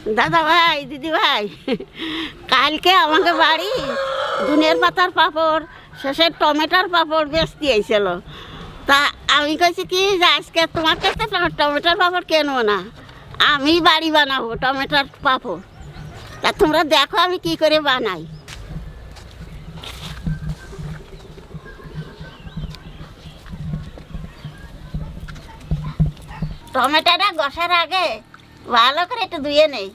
দাদা ভাই, দিদি ভাই, কালকে আমাকে বাড়ি দুনিয়ার পাতার পাঁপড়, শেষে টমেটোর পাঁপড় বেচতে আইছিল। তা আমি কইছি কি যে আজকে তোমার কাছে টমেটোর পাঁপড় কেনবো না, আমি বাড়ি বানাবো টমেটোর পাঁপড়। তা তোমরা দেখো আমি কি করে বানাই। টমেটোটা ঘষার আগে ভালো করে একটু ধুয়ে নেই।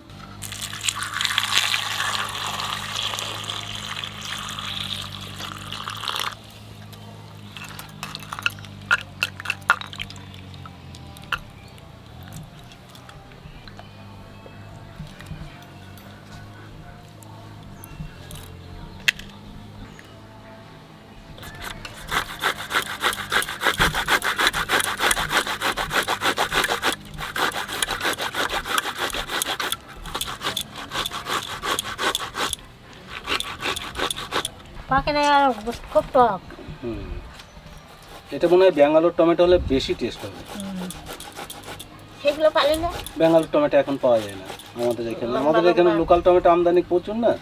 খুব টক। এটা মনে হয় ব্যাঙ্গালোর টমেটো হলে বেশি টেস্ট হবে। সেগুলো পালি না, ব্যাঙ্গালোর টমেটো এখন পাওয়া যায় না আমাদের এখানে লোকাল টমেটো আমদানি প্রচুর না।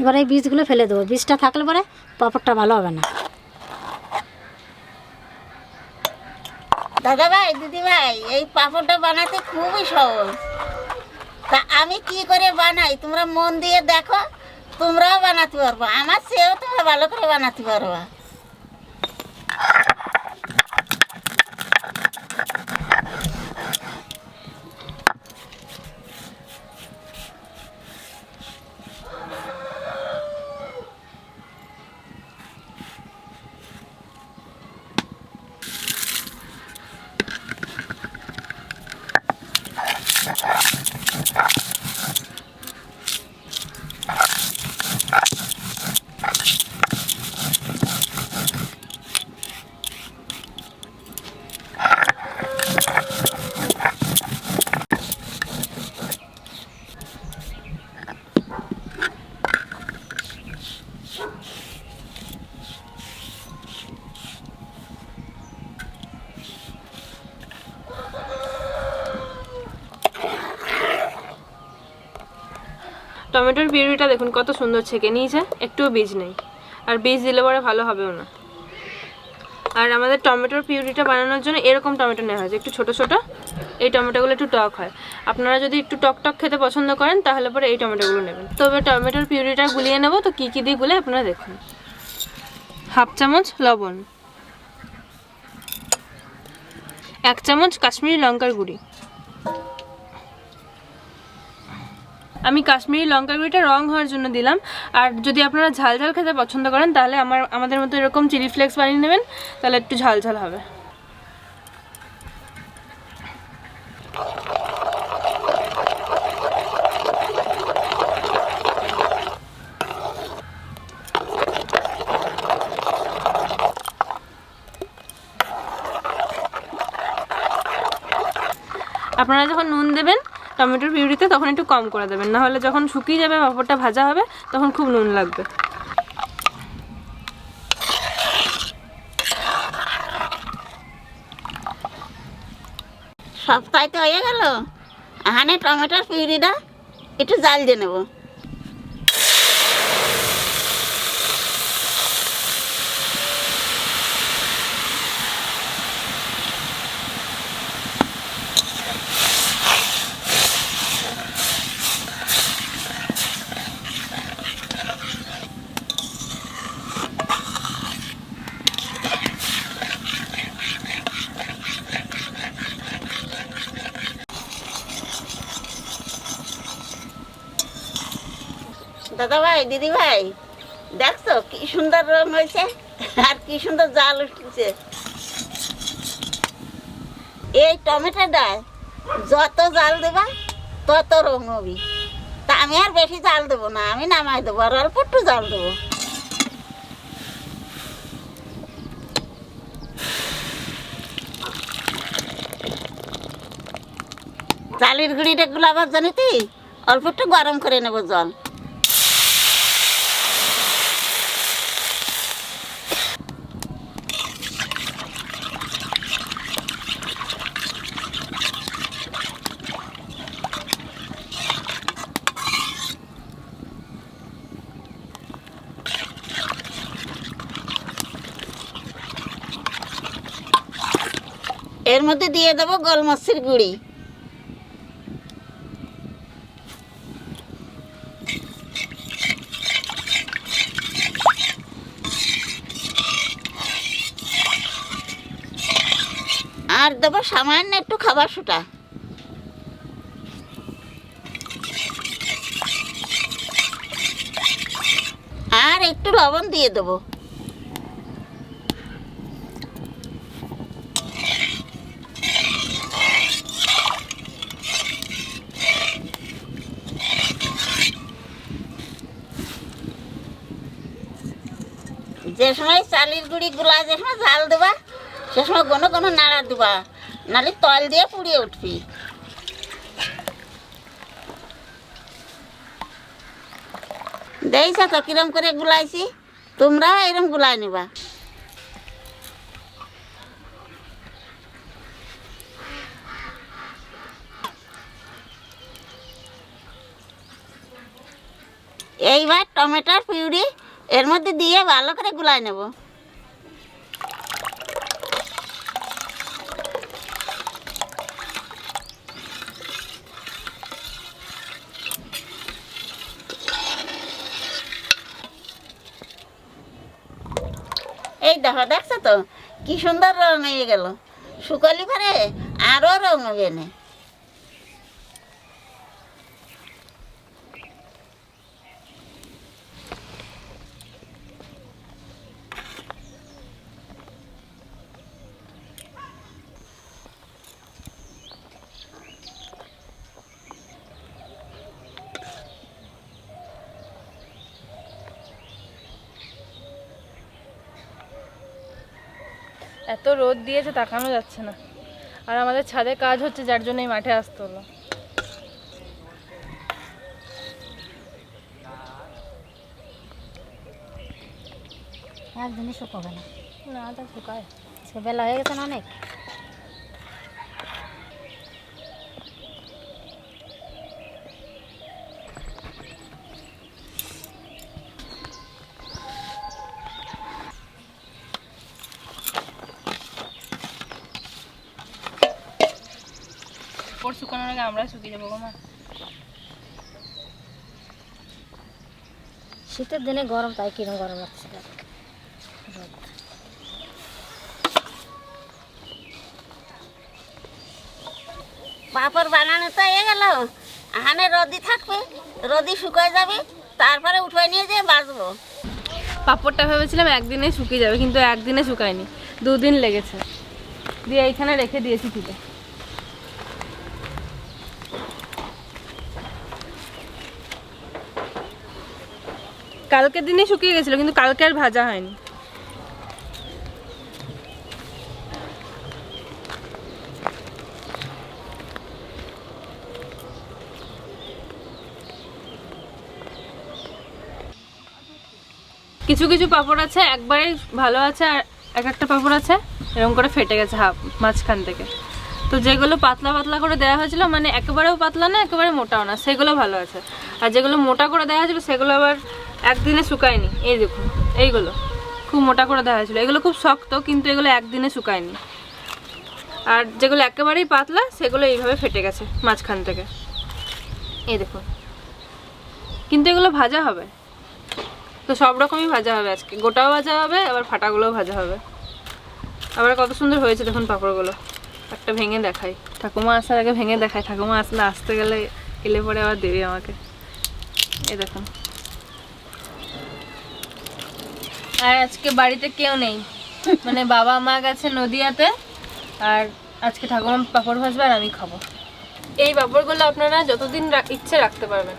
এবার এই বীজগুলো ফেলে দেবো, বীজটা থাকলে পরে পাঁপড়টা ভালো হবে না। দাদা ভাই, দিদি ভাই, এই পাঁপড়টা বানাতে খুবই সহজ। তা আমি কি করে বানাই তোমরা মন দিয়ে দেখো, তোমরাও বানাতে পারবো, আমার চেয়েও তোমরা ভালো করে বানাতে পারবা। টমেটোর পিউরিটা দেখুন কত সুন্দর ছেঁকে নিয়েছে, একটুও বীজ নেই, আর বীজ দিলে পরে ভালো হবেও না। আর আমাদের টমেটোর পিউরিটা বানানোর জন্য এরকম টমেটো নেওয়া হয়েছে, একটু ছোট ছোট। এই টমেটোগুলো একটু টক হয়, আপনারা যদি একটু টক টক খেতে পছন্দ করেন তাহলে পরে এই টমেটোগুলো নেবেন। তবে টমেটোর পিউরিটা গুলিয়ে নেব, তো কী কী দিয়ে গুলে আপনারা দেখুন। 1/2 চামচ লবণ, 1 চামচ কাশ্মীরি লঙ্কার গুঁড়ি। আমি কাশ্মীরি লঙ্কার গুঁড়িটা রং হওয়ার জন্য দিলাম, আর যদি আপনারা ঝাল ঝাল খেতে পছন্দ করেন তাহলে আমাদের মতো এরকম চিলি ফ্লেক্স বানিয়ে নেবেন, তাহলে একটু ঝাল ঝাল হবে। আপনারা যখন নুন দেবেন টমেটোর পিউরিতে তখন একটু কম করে দেবেন, না হলে যখন শুকিয়ে যাবে পাঁপড়টা ভাজা হবে তখন খুব নুন লাগবে। সপ্তাহে তো হয়ে গেল, এখানে টমেটোর পিউরিটা একটু জাল দিয়ে নেবো। দাদা ভাই, দিদি ভাই, দেখছো কি সুন্দর রং হয়েছে আর কি সুন্দর জাল উঠছে। এই টমেটোটায় যত জাল দেবা তত রং হবে। তা আমি আর বেশি জাল দেবো না, আমি নামাই দেবো আর অল্প একটু জাল দেবো। চালের গুঁড়িটা গুলাবার জানিতি অল্প একটু গরম করে নেব জল। এর মধ্যে দিয়ে দেবো গোলমরিচের গুঁড়ি, আর দেবো সামান্য একটু খাবার সোডা। আর একটু লবণ দিয়ে দেবো। যে সময় চালের গুঁড়ি গুলা যে সময় জাল দেবা সে সময় ঘন ঘন নাড়া দেবা, নাহলে তল দিয়ে পুড়িয়ে উঠবি। দেখছ তো কিরম করে গুলাইছি, তোমরা এরম গুলাই নিবা। এইবার টমেটোর পিউরি এর মধ্যে দিয়ে ভালো করে গুলাই নেব। এই দেখো, দেখছো তো কি সুন্দর রং হয়ে গেল। শুকালি পারে আরো রং হবে না। এত রোদ দিয়েছে তাকানো যাচ্ছে না, আর আমাদের ছাদে কাজ হচ্ছে যার জন্য এই মাঠে আসতে হলো। একদিনই শুকাবে না। না তা শুকায়। আজকে বেলা হয়ে গেছে না অনেক। ওর শুকানোর আগে আমরা শুকিয়ে যাবো গো মা। শীতের দিনে গরম, তাই কিরম গরম লাগছে। পাঁপড় বানানো তো হয়ে গেল, এখানে রদি থাকবে, রদি শুকায় যাবে, তারপরে উঠে নিয়ে যেয়ে বাজবো। পাঁপড়টা ভেবেছিলাম একদিনে শুকিয়ে যাবে, কিন্তু একদিনে শুকায়নি, 2 দিন লেগেছে। দিয়ে এইখানে রেখে দিয়েছি তুলে। কালকের দিনে শুকিয়ে গেছিলো, কিন্তু কালকে আর ভাজা হয়নি। কিছু কিছু পাঁপড় আছে একবারে ভালো আছে, আর এক একটা পাঁপড় আছে এরকম করে ফেটে গেছে হাফ মাঝখান থেকে। তো যেগুলো পাতলা পাতলা করে দেওয়া হয়েছিল, মানে একেবারেও পাতলা না একেবারে মোটাও না, সেগুলো ভালো আছে। আর যেগুলো মোটা করে দেওয়া হয়েছিল সেগুলো আবার একদিনে শুকায়নি। এই দেখুন, এইগুলো খুব মোটা করে দেওয়া হয়েছিল, এগুলো খুব শক্ত, কিন্তু এগুলো একদিনে শুকায়নি। আর যেগুলো একেবারেই পাতলা সেগুলো এইভাবে ফেটে গেছে মাঝখান থেকে, এই দেখুন। কিন্তু এগুলো ভাজা হবে, তো সব রকমই ভাজা হবে আজকে, গোটাও ভাজা হবে, আবার ফাটাগুলোও ভাজা হবে। আবার কত সুন্দর হয়েছে দেখুন পাঁপড়গুলো। একটা ভেঙে দেখাই, ঠাকুমা আসার আগে ভেঙে দেখাই, ঠাকুমা আসলে আসতে গেলে এলে পরে আবার দেবে আমাকে। এই দেখুন। আর আজকে বাড়িতে কেউ নেই, মানে বাবা মা গেছে নদিয়াতে, আর আজকে ঠাকুমা পাঁপড় ভাজবে আর আমি খাবো। এই পাঁপড়গুলো আপনারা যতদিন ইচ্ছে রাখতে পারবেন,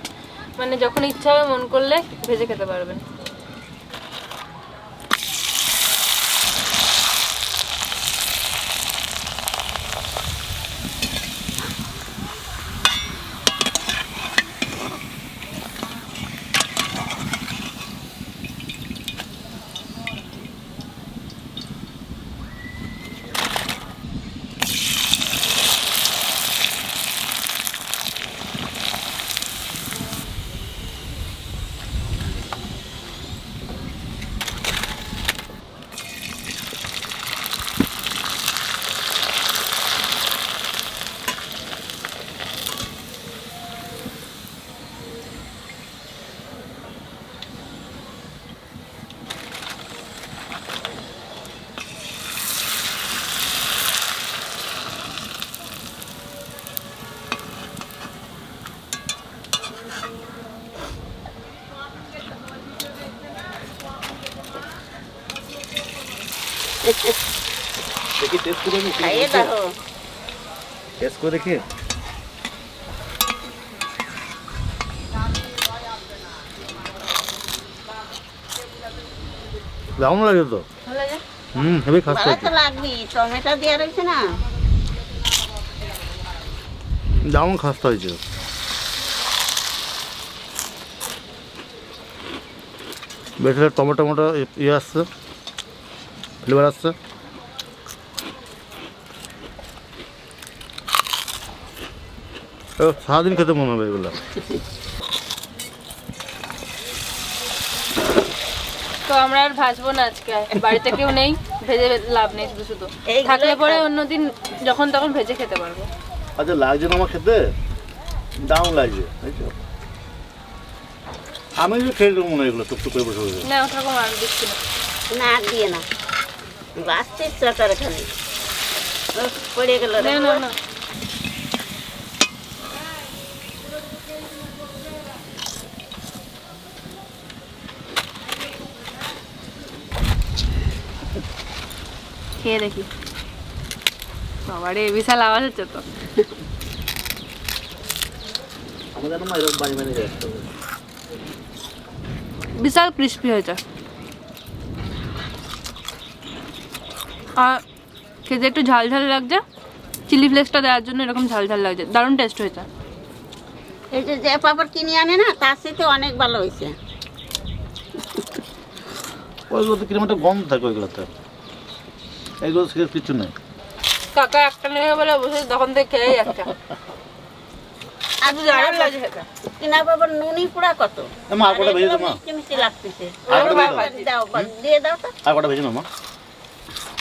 মানে যখন ইচ্ছা হবে মন করলে ভেজে খেতে পারবেন। দেখি টেস্ট করে দেখি খাইয়ে দেখো। টেস্ট করে দেখি দারুণ লাগে তো। ভালো লাগে? হেভি খাস ভালো তো লাগবেই, টমেটো দেওয়া রয়েছে না। দারুণ খাস্তা হয়েছে। বেশি টমেটো ইয়ে আসছে, ফ্লেভার আসছে। সারাদিন খেতে মনে হবে এগুলো। তো আমরা আর ভাজবো না আজকে, বাড়িতে কেউ নেই, ভেজে লাভ নেই শুধু শুধু। এইগুলোই থাকলে পরে খাও। অন্যদিন যখন তখন ভেজে খেতে পারবো। আচ্ছা লাগছে না আমার খেতে, দারুণ লাগছে। আমি যে খেয়ে দেবো মনে হয় এগুলো টুকটুক করে বসে বসে। না ওরকম আর দিচ্ছি না। না দিয়ে না, বাঁচতে ইচ্ছা করে খালি। পড়ে গেল রে। না না না, খেয়ে দেখি। বাবারে বিশাল আওয়াজ হচ্ছে তো। আমাদের না এরকম বাড়ি বানিয়ে যাচ্ছে। বিশাল ক্রিস্পি হয়েছে আর খেতে একটু ঝাল ঝাল লাগছে। চিলি ফ্লেক্সটা দেওয়ার জন্য এরকম ঝাল ঝাল লাগছে, দারুণ টেস্ট হয়েছে। এই যে যে পাপড় কিনে আনে না, তার সাথে অনেক ভালো হয়েছে। ওইগুলোতে কিরকম একটা গন্ধ থাকে ওইগুলোতে, এইগুলো কিছু নেই। কাকা একটা নেবে বলে বসে তখন থেকে খেয়ে যাচ্ছে। আর দারুণ লাগছে খেতে। কিনা পাপড় নুনি পোড়া কত, মা আর কটা ভেজে দাও মা, মিষ্টি মিষ্টি লাগতেছে। আর কটা ভেজে দাও। দাও, দিয়ে দাও তো। আর কটা ভেজে নাও মা।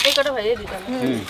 এই কটা ভেজে দিতাম। হুম